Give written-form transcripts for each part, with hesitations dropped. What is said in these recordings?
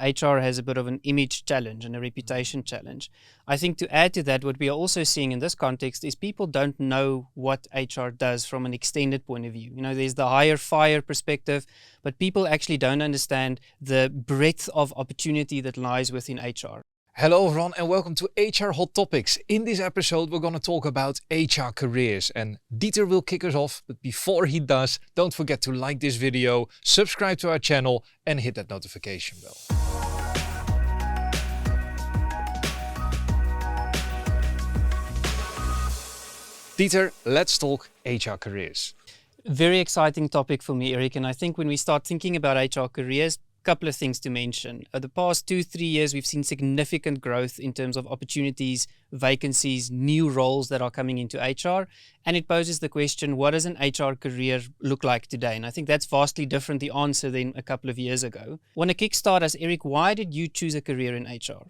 HR has a bit of an image challenge and a reputation challenge. I think to add to that, what we are also seeing in this context is people don't know what HR does from an extended point of view. There's the hire fire perspective, but people actually don't understand the breadth of opportunity that lies within HR. Hello everyone and welcome to HR Hot Topics. In this episode we're going to talk about HR careers and Dieter will kick us off, but before he does, don't forget to like this video, subscribe to our channel and hit that notification bell. Dieter, let's talk HR careers. Very exciting topic for me, Erik, and I think when we start thinking about HR careers, couple of things to mention. The past 2-3 years, we've seen significant growth in terms of opportunities, vacancies, new roles that are coming into HR. And it poses the question, what does an HR career look like today? And I think that's vastly different, the answer, than a couple of years ago. Want to kickstart us, Erik, why did you choose a career in HR?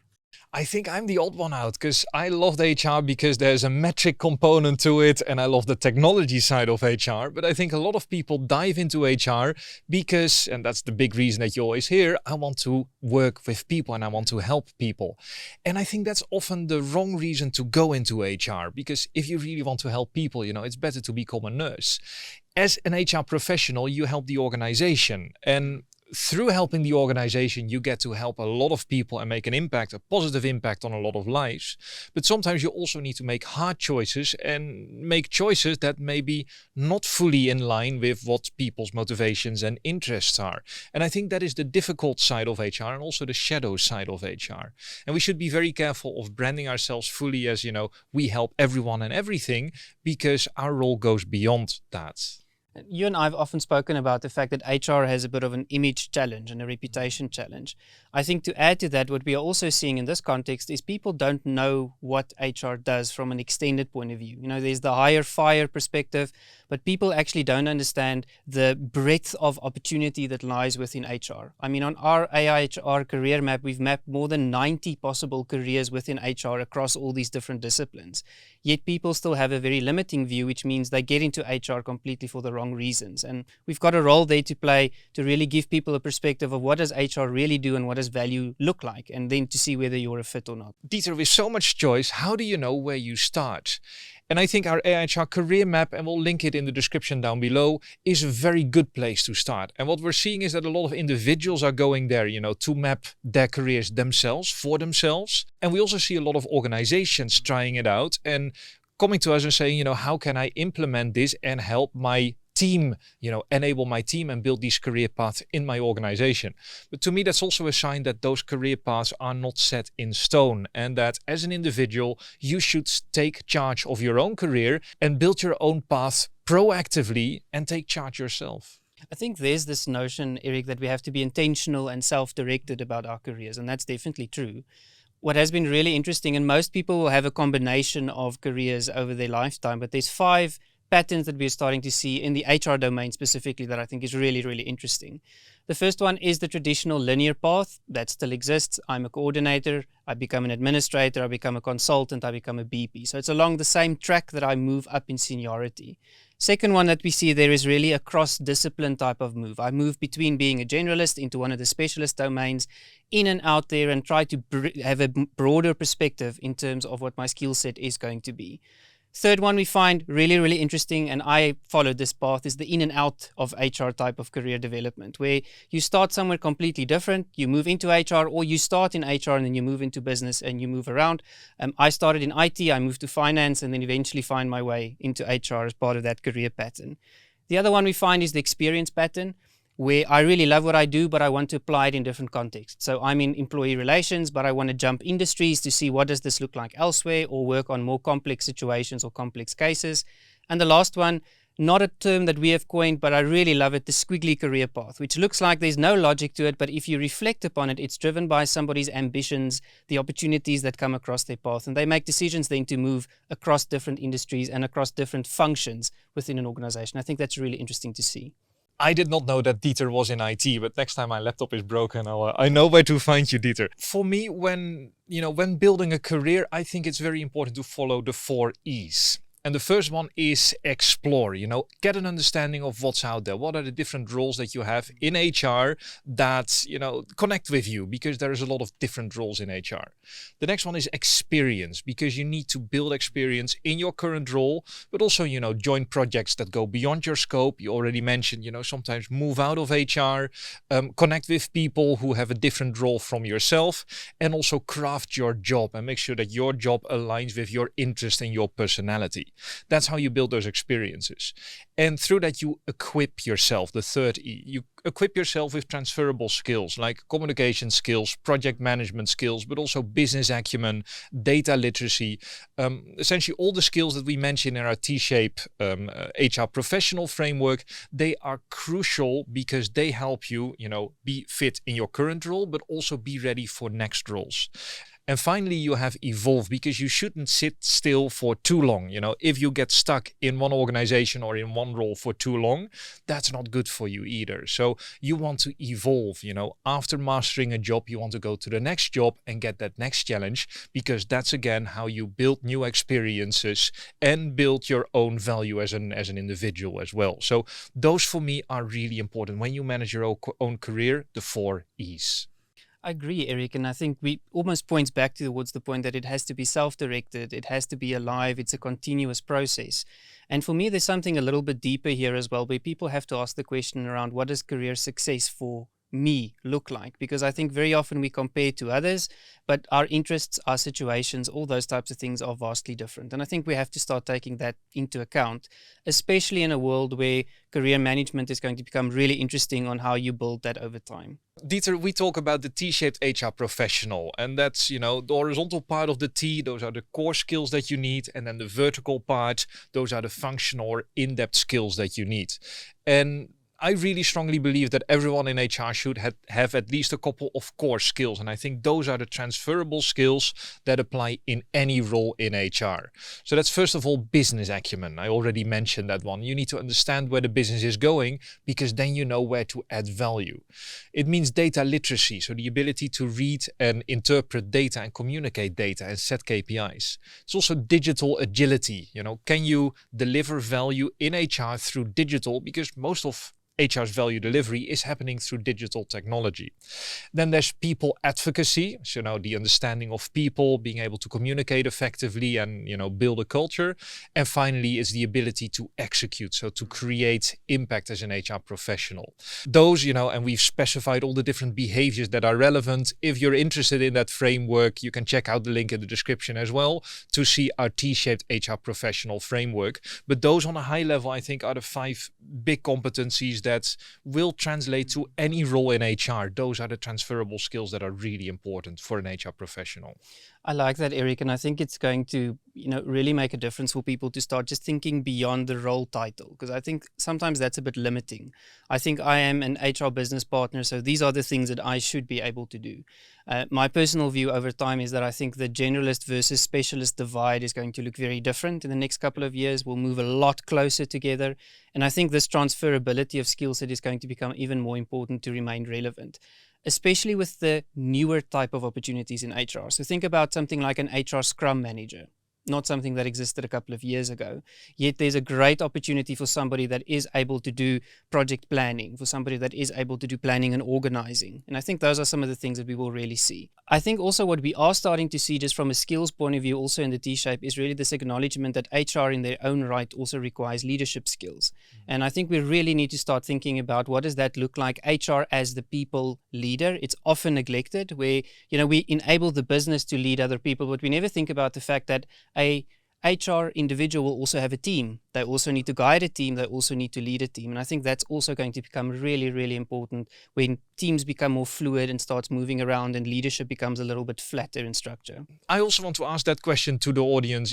I think I'm the odd one out because I loved HR because there's a metric component to it and I love the technology side of HR. But I think a lot of people dive into HR because, and that's the big reason that you always hear, I want to work with people and I want to help people. And I think that's often the wrong reason to go into HR because if you really want to help people, it's better to become a nurse. As an HR professional, you help the organization, and through helping the organization, you get to help a lot of people and make an impact, a positive impact on a lot of lives. But sometimes you also need to make hard choices and make choices that may be not fully in line with what people's motivations and interests are. And I think that is the difficult side of HR and also the shadow side of HR. And we should be very careful of branding ourselves fully as, we help everyone and everything, because our role goes beyond that. You and I have often spoken about the fact that HR has a bit of an image challenge and a reputation challenge. I think to add to that, what we are also seeing in this context is people don't know what HR does from an extended point of view. There's the hire fire perspective, but people actually don't understand the breadth of opportunity that lies within HR. I mean, on our AIHR career map, we've mapped more than 90 possible careers within HR across all these different disciplines. Yet people still have a very limiting view, which means they get into HR completely for the wrong reasons. And we've got a role there to play to really give people a perspective of what does HR really do and what does value look like, and then to see whether you're a fit or not. Dieter, with so much choice, how do you know where you start? And I think our AIHR career map, and we'll link it in the description down below, is a very good place to start. And what we're seeing is that a lot of individuals are going there, to map their careers themselves, for themselves. And we also see a lot of organizations trying it out and coming to us and saying, how can I implement this and help my team, enable my team and build these career paths in my organization. But to me, that's also a sign that those career paths are not set in stone, and that as an individual, you should take charge of your own career and build your own path proactively and take charge yourself. I think there's this notion, Erik, that we have to be intentional and self-directed about our careers, and that's definitely true. What has been really interesting, and most people will have a combination of careers over their lifetime, but there's 5 patterns that we're starting to see in the HR domain specifically that I think is really, really interesting. The first one is the traditional linear path that still exists. I'm a coordinator, I become an administrator, I become a consultant, I become a BP. So it's along the same track that I move up in seniority. Second one that we see there is really a cross-discipline type of move. I move between being a generalist into one of the specialist domains, in and out there, and try to have a broader perspective in terms of what my skill set is going to be. Third one we find really, really interesting, and I followed this path, is the in and out of HR type of career development, where you start somewhere completely different, you move into HR, or you start in HR and then you move into business and you move around. I started in IT, I moved to finance, and then eventually find my way into HR as part of that career pattern. The other one we find is the experience pattern, where I really love what I do, but I want to apply it in different contexts. So I'm in employee relations, but I want to jump industries to see what does this look like elsewhere, or work on more complex situations or complex cases. And the last one, not a term that we have coined, but I really love it, the squiggly career path, which looks like there's no logic to it, but if you reflect upon it, it's driven by somebody's ambitions, the opportunities that come across their path, and they make decisions then to move across different industries and across different functions within an organization. I think that's really interesting to see. I did not know that Dieter was in IT, but next time my laptop is broken, I know where to find you, Dieter. For me, when building a career, I think it's very important to follow the 4 E's. And the first one is explore, get an understanding of what's out there. What are the different roles that you have in HR that, connect with you, because there is a lot of different roles in HR. The next one is experience, because you need to build experience in your current role, but also, join projects that go beyond your scope. You already mentioned, sometimes move out of HR, connect with people who have a different role from yourself, and also craft your job and make sure that your job aligns with your interest and your personality. That's how you build those experiences. And through that, you equip yourself, the third E. You equip yourself with transferable skills like communication skills, project management skills, but also business acumen, data literacy, essentially all the skills that we mentioned in our T-shape HR professional framework. They are crucial because they help you, be fit in your current role, but also be ready for next roles. And finally, you have evolve, because you shouldn't sit still for too long. If you get stuck in one organization or in one role for too long, that's not good for you either. So you want to evolve, after mastering a job, you want to go to the next job and get that next challenge, because that's again how you build new experiences and build your own value as an individual as well. So those for me are really important when you manage your own career, the 4 E's. I agree, Erik, and I think we almost points back towards the point that it has to be self-directed, it has to be alive, it's a continuous process. And for me, there's something a little bit deeper here as well, where people have to ask the question around what does career success for me look like? Because I think very often we compare to others, but our interests, our situations, all those types of things are vastly different. And I think we have to start taking that into account, especially in a world where career management is going to become really interesting on how you build that over time. Dieter, we talk about the T-shaped HR professional, and that's, the horizontal part of the T. Those are the core skills that you need. And then the vertical part, those are the functional or in-depth skills that you need. And I really strongly believe that everyone in HR should have at least a couple of core skills. And I think those are the transferable skills that apply in any role in HR. So that's first of all business acumen. I already mentioned that one. You need to understand where the business is going, because then you know where to add value. It means data literacy, so the ability to read and interpret data and communicate data and set KPIs. It's also digital agility. Can you deliver value in HR through digital? Because most of HR's value delivery is happening through digital technology. Then there's people advocacy, so the understanding of people, being able to communicate effectively and build a culture. And finally is the ability to execute, so to create impact as an HR professional. Those, and we've specified all the different behaviors that are relevant. If you're interested in that framework, you can check out the link in the description as well to see our T-shaped HR professional framework. But those on a high level, I think, are the 5 big competencies that will translate to any role in HR. Those are the transferable skills that are really important for an HR professional. I like that, Erik, and I think it's going to, really make a difference for people to start just thinking beyond the role title, because I think sometimes that's a bit limiting. I think I am an HR business partner, so these are the things that I should be able to do. My personal view over time is that I think the generalist versus specialist divide is going to look very different in the next couple of years. We'll move a lot closer together, and I think this transferability of skill set is going to become even more important to remain relevant, especially with the newer type of opportunities in HR. So think about something like an HR Scrum Manager, not something that existed a couple of years ago. Yet there's a great opportunity for somebody that is able to do project planning, for somebody that is able to do planning and organizing. And I think those are some of the things that we will really see. I think also what we are starting to see just from a skills point of view also in the T-shape is really this acknowledgement that HR in their own right also requires leadership skills. And I think we really need to start thinking about what does that look like, HR as the people leader. It's often neglected where, we enable the business to lead other people, but we never think about the fact that a HR individual will also have a team. They also need to guide a team. They also need to lead a team. And I think that's also going to become really, really important when teams become more fluid and starts moving around and leadership becomes a little bit flatter in structure. I also want to ask that question to the audience,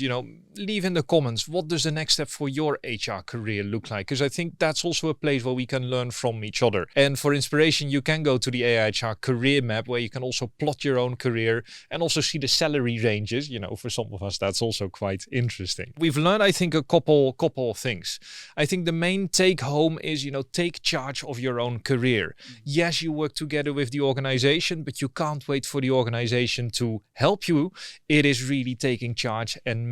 leave in the comments, what does the next step for your HR career look like? Because I think that's also a place where we can learn from each other. And for inspiration, you can go to the AIHR career map where you can also plot your own career and also see the salary ranges. For some of us, that's also quite interesting. We've learned, I think, a couple couple of things. I think the main take home is, take charge of your own career. Yes, you work together with the organization, but you can't wait for the organization to help you. It is really taking charge and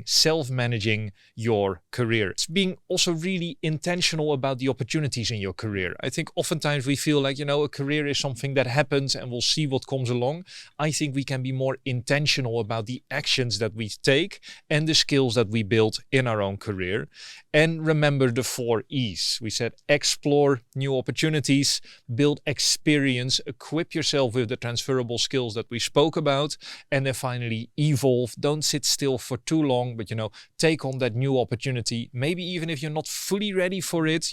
self-managing your career. It's being also really intentional about the opportunities in your career. I think oftentimes we feel like, a career is something that happens and we'll see what comes along. I think we can be more intentional about the actions that we take and the skills that we build in our own career. And remember the 4 E's. We said explore new opportunities, build experience, equip yourself with the transferable skills that we spoke about, and then finally evolve. Don't sit still for too long, but take on that new opportunity. Maybe even if you're not fully ready for it,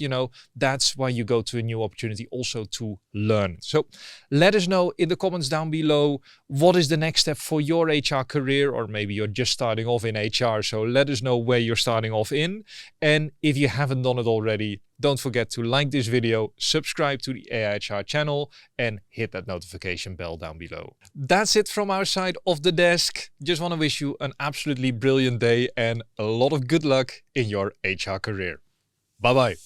that's why you go to a new opportunity, also to learn. So let us know in the comments down below, what is the next step for your HR career, or maybe you're just starting off in HR. So let us know where you're starting off in. And if you haven't done it already, don't forget to like this video, subscribe to the AIHR channel, and hit that notification bell down below. That's it from our side of the desk. Just want to wish you an absolutely brilliant day and a lot of good luck in your HR career. Bye-bye.